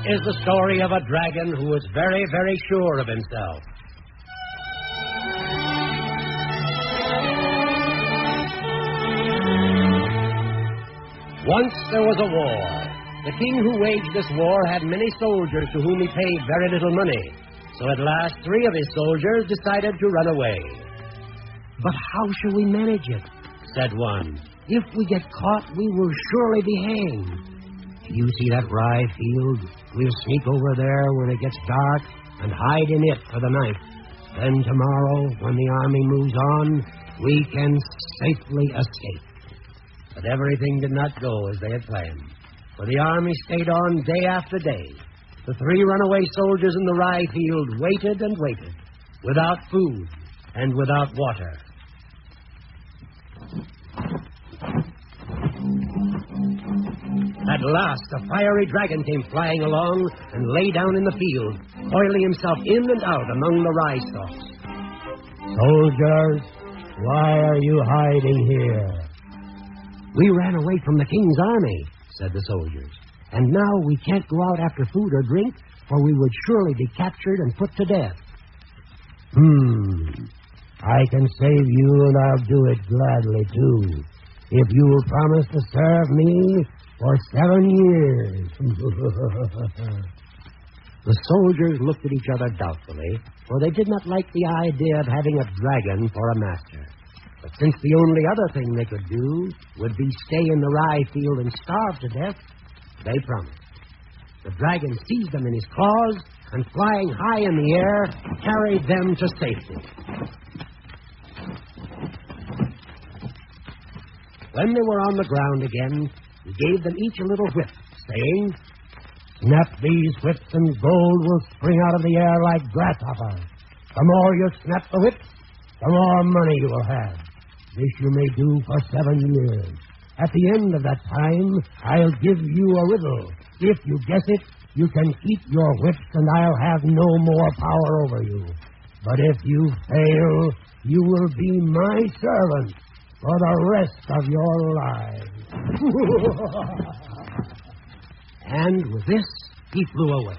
is the story of a dragon who was very, very sure of himself. Once there was a war. The king who waged this war had many soldiers to whom he paid very little money. So at last 3 of his soldiers decided to run away. "But how shall we manage it?" said one. "If we get caught, we will surely be hanged. You see that rye field? We'll sneak over there when it gets dark and hide in it for the night. Then tomorrow, when the army moves on, we can safely escape." But everything did not go as they had planned, for the army stayed on day after day. The 3 runaway soldiers in the rye field waited and waited, without food and without water. At last, a fiery dragon came flying along and lay down in the field, coiling himself in and out among the rye stalks. "Soldiers, why are you hiding here?" "We ran away from the king's army," said the soldiers. "And now we can't go out after food or drink, for we would surely be captured and put to death." "I can save you, and I'll do it gladly, too, if you will promise to serve me for 7 years. The soldiers looked at each other doubtfully, for they did not like the idea of having a dragon for a master. But since the only other thing they could do would be stay in the rye field and starve to death, they promised. The dragon seized them in his claws and, flying high in the air, carried them to safety. When they were on the ground again, he gave them each a little whip, saying, "Snap these whips and gold will spring out of the air like grasshoppers. The more you snap the whips, the more money you will have. This you may do for 7 years. At the end of that time, I'll give you a riddle. If you guess it, you can keep your whips and I'll have no more power over you. But if you fail, you will be my servant for the rest of your lives." And with this, he flew away.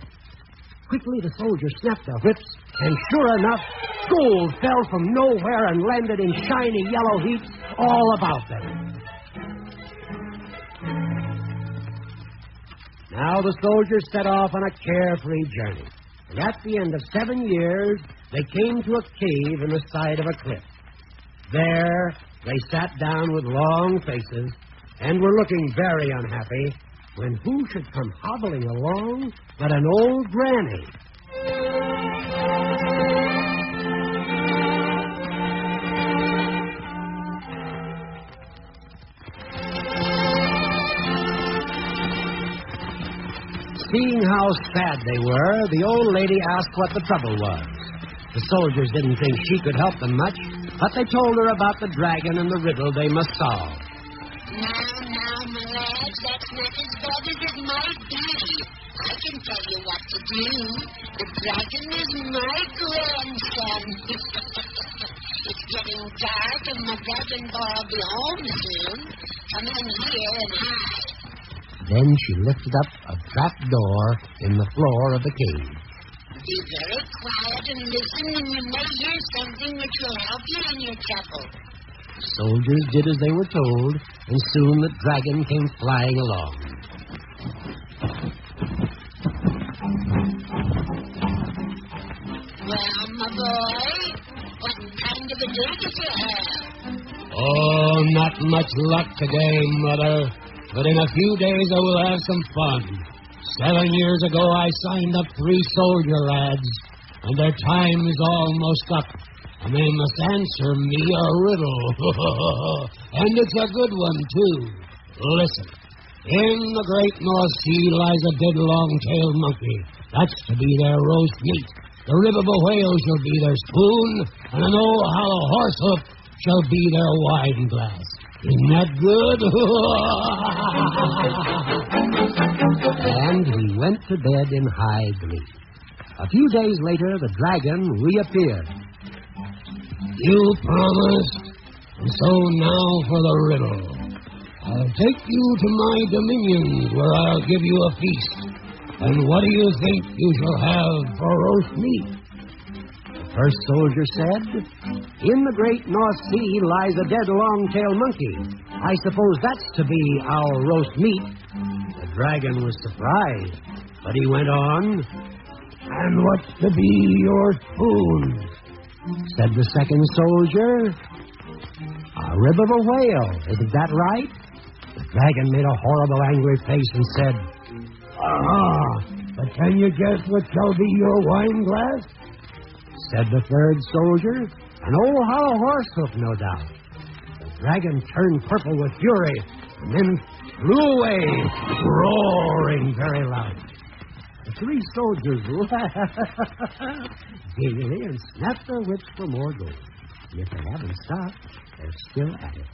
Quickly, the soldiers snapped their whips, and sure enough, gold fell from nowhere and landed in shiny yellow heaps all about them. Now the soldiers set off on a carefree journey, and at the end of 7 years, they came to a cave in the side of a cliff. There, they sat down with long faces and were looking very unhappy when who should come hobbling along but an old granny. Seeing how sad they were, the old lady asked what the trouble was. The soldiers didn't think she could help them much, but they told her about the dragon and the riddle they must solve. Now, my lads, that's not as bad as it might be. I can tell you what to do. The dragon is my grandson. It's getting dark, and my dragon boy will be home soon. Come in here and hide. Then she lifted up a trap door in the floor of the cave. Be very quiet and listen, and you may hear something which will help you in your trouble. The soldiers did as they were told, and soon the dragon came flying along. Well, my boy, what kind of a day did you have? Oh, not much luck today, Mother. But in a few days I will have some fun. 7 years ago I signed up 3 soldier lads, and their time is almost up. And they must answer me a riddle. And it's a good one, too. Listen. In the great North Sea lies a dead long-tailed monkey. That's to be their roast meat. The rib of a whale shall be their spoon, and an old hollow horse hoof shall be their wine glass. Isn't that good? And he went to bed in high glee. A few days later, the dragon reappeared. You promised, and so now for the riddle. I'll take you to my dominions, where I'll give you a feast. And what do you think you shall have for roast meat? The first soldier said, "In the great North Sea lies a dead long-tailed monkey. I suppose that's to be our roast meat." The dragon was surprised, but he went on, And what's to be your spoon? said the second soldier. "A rib of a whale, isn't that right?" The dragon made a horrible angry face and said, But can you guess what shall be your wine glass? said the third soldier. "An old hollow horse hoof, no doubt." The dragon turned purple with fury and then flew away, roaring very loud. The three soldiers laughed gaily and snapped their whips for more gold. And if they haven't stopped, they're still at it.